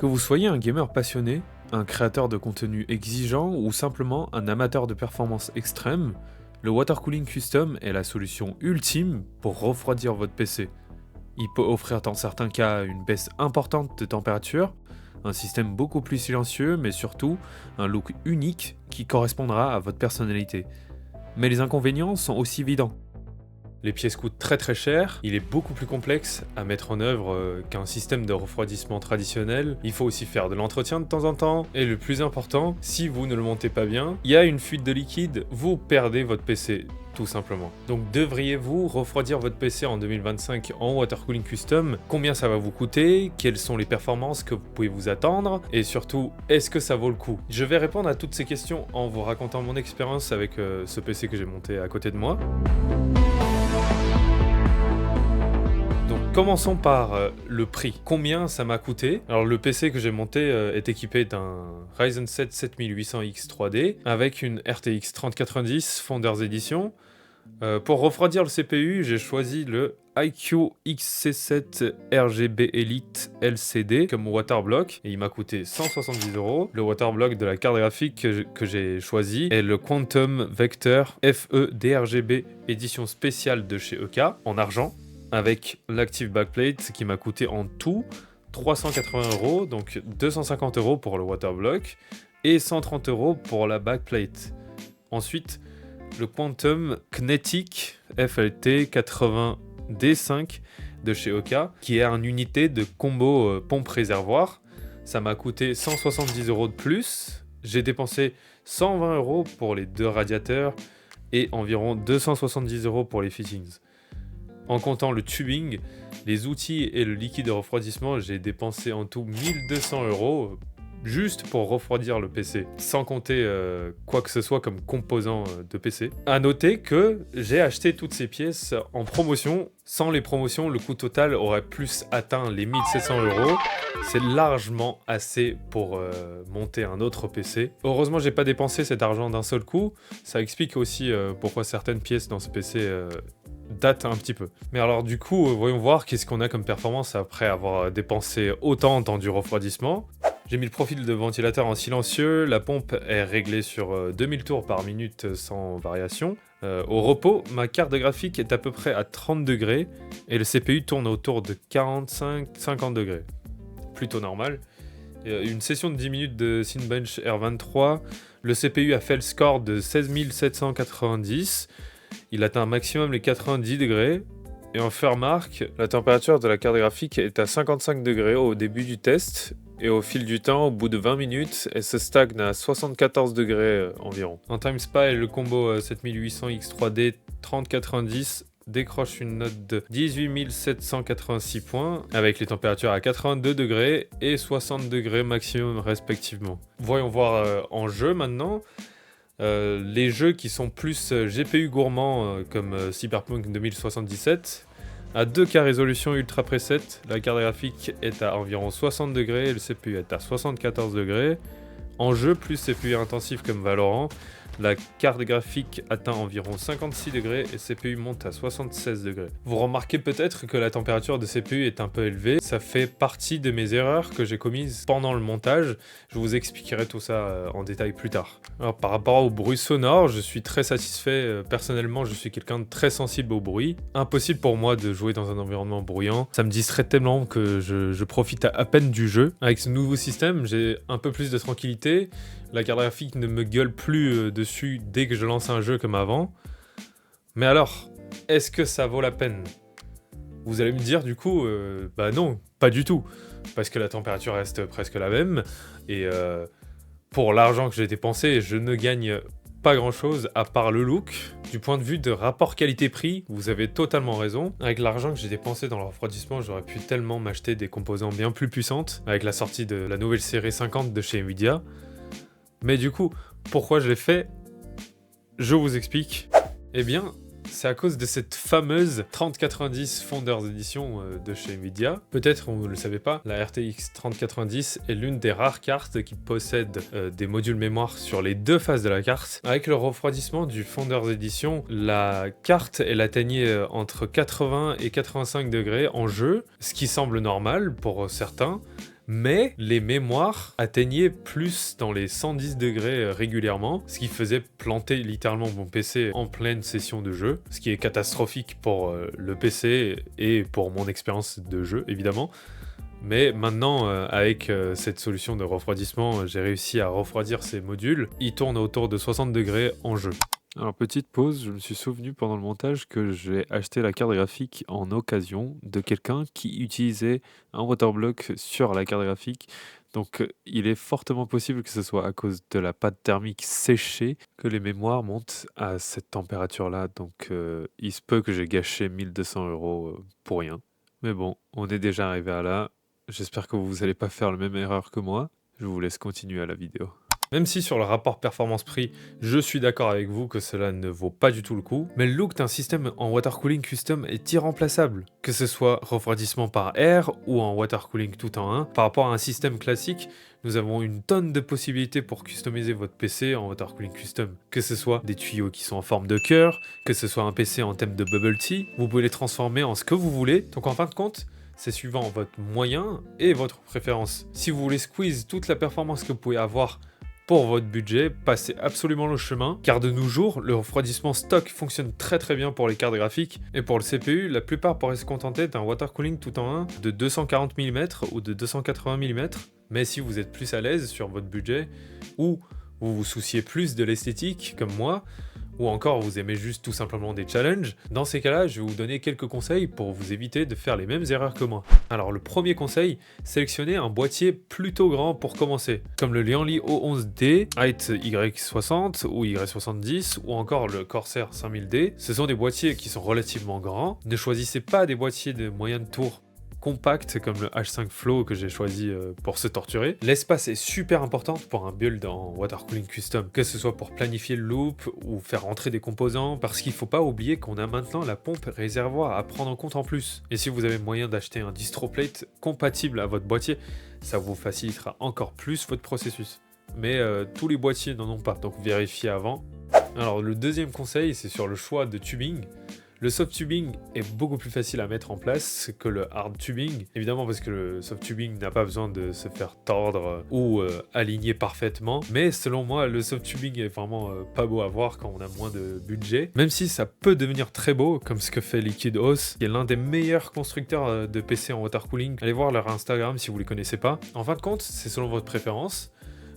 Que vous soyez un gamer passionné, un créateur de contenu exigeant ou simplement un amateur de performance extrême, le Water Cooling Custom est la solution ultime pour refroidir votre PC. Il peut offrir dans certains cas une baisse importante de température, un système beaucoup plus silencieux, mais surtout un look unique qui correspondra à votre personnalité. Mais les inconvénients sont aussi évidents. Les pièces coûtent très cher, il est beaucoup plus complexe à mettre en œuvre qu'un système de refroidissement traditionnel. Il faut aussi faire de l'entretien de temps en temps, et le plus important, si vous ne le montez pas bien, il y a une fuite de liquide, vous perdez votre PC, tout simplement. Donc devriez-vous refroidir votre PC en 2025 en Water Cooling Custom? Combien ça va vous coûter? Quelles sont les performances que vous pouvez vous attendre? Et surtout, est-ce que ça vaut le coup? Je vais répondre à toutes ces questions en vous racontant mon expérience avec ce PC que j'ai monté à côté de moi. Donc commençons par le prix. Combien ça m'a coûté? Alors le PC que j'ai monté est équipé d'un Ryzen 7 7800X 3D avec une RTX 3090 Founders Edition. Pour refroidir le CPU, j'ai choisi le iQOO XC7 RGB Elite LCD comme waterblock et il m'a coûté 170€. Le waterblock de la carte graphique que j'ai choisi est le Quantum Vector FE DRGB édition spéciale de chez EK en argent, avec l'active backplate qui m'a coûté en tout 380€, donc 250€ pour le waterblock et 130€ pour la backplate. Ensuite, le Quantum Kinetic FLT 80D5 de chez Oka, qui est une unité de combo pompe-réservoir. Ça m'a coûté 170€ de plus. J'ai dépensé 120€ pour les deux radiateurs et environ 270€ pour les fittings. En comptant le tubing, les outils et le liquide de refroidissement, j'ai dépensé en tout 1200€ juste pour refroidir le PC, sans compter quoi que ce soit comme composant de PC. A noter que j'ai acheté toutes ces pièces en promotion. Sans les promotions, le coût total aurait plus atteint les 1700€. C'est largement assez pour monter un autre PC. Heureusement, j'ai pas dépensé cet argent d'un seul coup. Ça explique aussi pourquoi certaines pièces dans ce PC date un petit peu. Mais alors du coup, voyons voir qu'est-ce qu'on a comme performance après avoir dépensé autant dans du refroidissement. J'ai mis le profil de ventilateur en silencieux, la pompe est réglée sur 2000 tours par minute sans variation. Au repos, ma carte graphique est à peu près à 30 degrés et le CPU tourne autour de 45-50 degrés. Plutôt normal. Une session de 10 minutes de Cinebench R23, le CPU a fait le score de 16790. Il atteint maximum les 90 degrés. Et en Fairmark, la température de la carte graphique est à 55 degrés au début du test. Et au fil du temps, au bout de 20 minutes, elle se stagne à 74 degrés environ. En TimeSpy, le combo 7800X 3D 3090 décroche une note de 18 786 points, avec les températures à 82 degrés et 60 degrés maximum respectivement. Voyons voir en jeu maintenant. Les jeux qui sont plus GPU gourmands comme Cyberpunk 2077, à 2K résolution ultra preset, la carte graphique est à environ 60 degrés et le CPU est à 74 degrés. En jeu plus CPU intensif comme Valorant, la carte graphique atteint environ 56 degrés et CPU monte à 76 degrés. Vous remarquez peut-être que la température de CPU est un peu élevée. Ça fait partie de mes erreurs que j'ai commises pendant le montage. Je vous expliquerai tout ça en détail plus tard. Alors, par rapport au bruit sonore, je suis très satisfait. Personnellement, je suis quelqu'un de très sensible au bruit. Impossible pour moi de jouer dans un environnement bruyant. Ça me distrait tellement que je profite à peine du jeu. Avec ce nouveau système, j'ai un peu plus de tranquillité. La carte graphique ne me gueule plus dessus dès que je lance un jeu comme avant. Mais alors, est-ce que ça vaut la peine? Vous allez me dire du coup, bah non, pas du tout. Parce que la température reste presque la même. Et pour l'argent que j'ai dépensé, je ne gagne pas grand-chose à part le look. Du point de vue de rapport qualité-prix, vous avez totalement raison. Avec l'argent que j'ai dépensé dans le refroidissement, j'aurais pu tellement m'acheter des composants bien plus puissantes. Avec la sortie de la nouvelle série 50 de chez Nvidia. Mais du coup, pourquoi je l'ai fait? Je vous explique. Eh bien, c'est à cause de cette fameuse 3090 Founders Edition de chez Nvidia. Peut-être vous ne le savez pas, la RTX 3090 est l'une des rares cartes qui possède des modules mémoire sur les deux faces de la carte. Avec le refroidissement du Founders Edition, la carte elle atteignait entre 80 et 85 degrés en jeu, ce qui semble normal pour certains. mais les mémoires atteignaient plus dans les 110 degrés régulièrement, ce qui faisait planter littéralement mon PC en pleine session de jeu, ce qui est catastrophique pour le PC et pour mon expérience de jeu évidemment. Mais maintenant, avec cette solution de refroidissement, j'ai réussi à refroidir ces modules. Ils tournent autour de 60 degrés en jeu. Alors petite pause, je me suis souvenu pendant le montage que j'ai acheté la carte graphique en occasion de quelqu'un qui utilisait un waterblock sur la carte graphique. Donc il est fortement possible que ce soit à cause de la pâte thermique séchée que les mémoires montent à cette température-là. Donc il se peut que j'ai gâché 1200 € pour rien. Mais bon, on est déjà arrivé à là. J'espère que vous n'allez pas faire la même erreur que moi. Je vous laisse continuer à la vidéo. Même si sur le rapport performance-prix, je suis d'accord avec vous que cela ne vaut pas du tout le coup, mais le look d'un système en water cooling custom est irremplaçable. Que ce soit refroidissement par air ou en water cooling tout en un, par rapport à un système classique, nous avons une tonne de possibilités pour customiser votre PC en water cooling custom. Que ce soit des tuyaux qui sont en forme de cœur, que ce soit un PC en thème de bubble tea, vous pouvez les transformer en ce que vous voulez. Donc en fin de compte, c'est suivant votre moyen et votre préférence. Si vous voulez squeeze toute la performance que vous pouvez avoir pour votre budget, passez absolument le chemin, car de nos jours, le refroidissement stock fonctionne très bien pour les cartes graphiques, et pour le CPU, la plupart pourraient se contenter d'un water cooling tout en un de 240 mm ou de 280 mm, mais si vous êtes plus à l'aise sur votre budget, ou vous vous souciez plus de l'esthétique, comme moi, ou encore vous aimez juste tout simplement des challenges, dans ces cas-là, je vais vous donner quelques conseils pour vous éviter de faire les mêmes erreurs que moi. Alors le premier conseil, sélectionnez un boîtier plutôt grand pour commencer, comme le Lianli O11D, Height Y60 ou Y70, ou encore le Corsair 5000D. Ce sont des boîtiers qui sont relativement grands. Ne choisissez pas des boîtiers de moyenne tour compact comme le H5 Flow que j'ai choisi pour se torturer. L'espace est super important pour un build en water cooling custom, que ce soit pour planifier le loop ou faire rentrer des composants, parce qu'il ne faut pas oublier qu'on a maintenant la pompe réservoir à prendre en compte en plus. Et si vous avez moyen d'acheter un DistroPlate compatible à votre boîtier, ça vous facilitera encore plus votre processus. Mais tous les boîtiers n'en ont pas, donc vérifiez avant. Alors le deuxième conseil, c'est sur le choix de tubing. Le soft tubing est beaucoup plus facile à mettre en place que le hard tubing, évidemment parce que le soft tubing n'a pas besoin de se faire tordre ou aligner parfaitement, mais selon moi le soft tubing est vraiment pas beau à voir quand on a moins de budget, même si ça peut devenir très beau comme ce que fait Liquid House, qui est l'un des meilleurs constructeurs de PC en water cooling. Allez voir leur Instagram si vous les connaissez pas. En fin de compte, c'est selon votre préférence.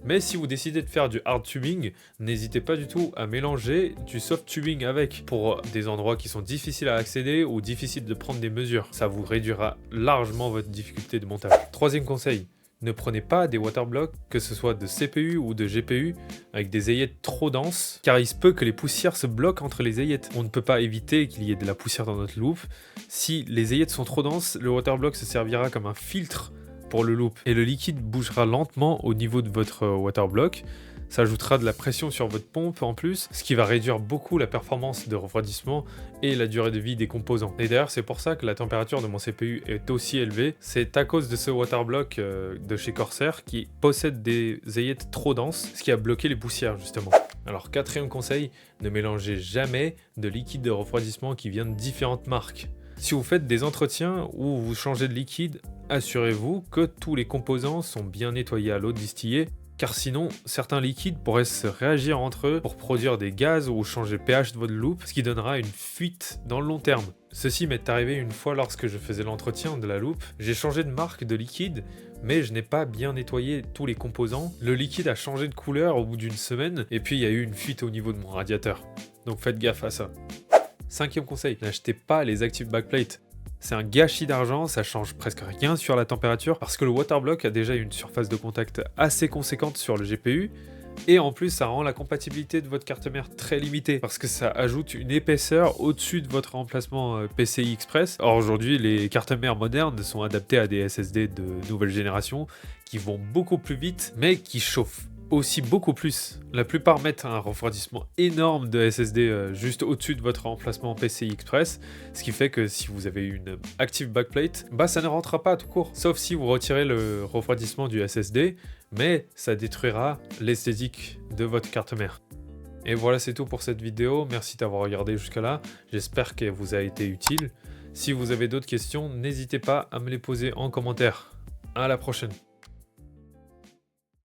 Mais si vous décidez de faire du hard tubing, n'hésitez pas du tout à mélanger du soft tubing avec pour des endroits qui sont difficiles à accéder ou difficiles de prendre des mesures. Ça vous réduira largement votre difficulté de montage. Troisième conseil, ne prenez pas des waterblocks, que ce soit de CPU ou de GPU, avec des aillettes trop denses, car il se peut que les poussières se bloquent entre les aillettes. On ne peut pas éviter qu'il y ait de la poussière dans notre loop. Si les aillettes sont trop denses, le waterblock se servira comme un filtre pour le loop et le liquide bougera lentement au niveau de votre waterblock. Ça ajoutera de la pression sur votre pompe en plus, ce qui va réduire beaucoup la performance de refroidissement et la durée de vie des composants. Et d'ailleurs, c'est pour ça que la température de mon CPU est aussi élevée. C'est à cause de ce waterblock de chez Corsair qui possède des aillettes trop denses, ce qui a bloqué les poussières justement. Alors, quatrième conseil, ne mélangez jamais de liquide de refroidissement qui vient de différentes marques. Si vous faites des entretiens ou vous changez de liquide, assurez-vous que tous les composants sont bien nettoyés à l'eau distillée, car sinon, certains liquides pourraient se réagir entre eux pour produire des gaz ou changer le pH de votre loop, ce qui donnera une fuite dans le long terme. Ceci m'est arrivé une fois lorsque je faisais l'entretien de la loupe. J'ai changé de marque de liquide, mais je n'ai pas bien nettoyé tous les composants. Le liquide a changé de couleur au bout d'une semaine, et puis il y a eu une fuite au niveau de mon radiateur. Donc faites gaffe à ça. Cinquième conseil, n'achetez pas les active backplates. C'est un gâchis d'argent, ça change presque rien sur la température parce que le waterblock a déjà une surface de contact assez conséquente sur le GPU et en plus ça rend la compatibilité de votre carte mère très limitée parce que ça ajoute une épaisseur au-dessus de votre emplacement PCI Express. Or aujourd'hui les cartes mères modernes sont adaptées à des SSD de nouvelle génération qui vont beaucoup plus vite mais qui chauffent aussi beaucoup plus. La plupart mettent un refroidissement énorme de SSD juste au-dessus de votre emplacement PCI Express, ce qui fait que si vous avez une active backplate, bah ça ne rentrera pas tout court, sauf si vous retirez le refroidissement du SSD, mais ça détruira l'esthétique de votre carte mère. Et voilà, c'est tout pour cette vidéo, merci d'avoir regardé jusqu'à là, j'espère qu'elle vous a été utile. Si vous avez d'autres questions, n'hésitez pas à me les poser en commentaire. À la prochaine.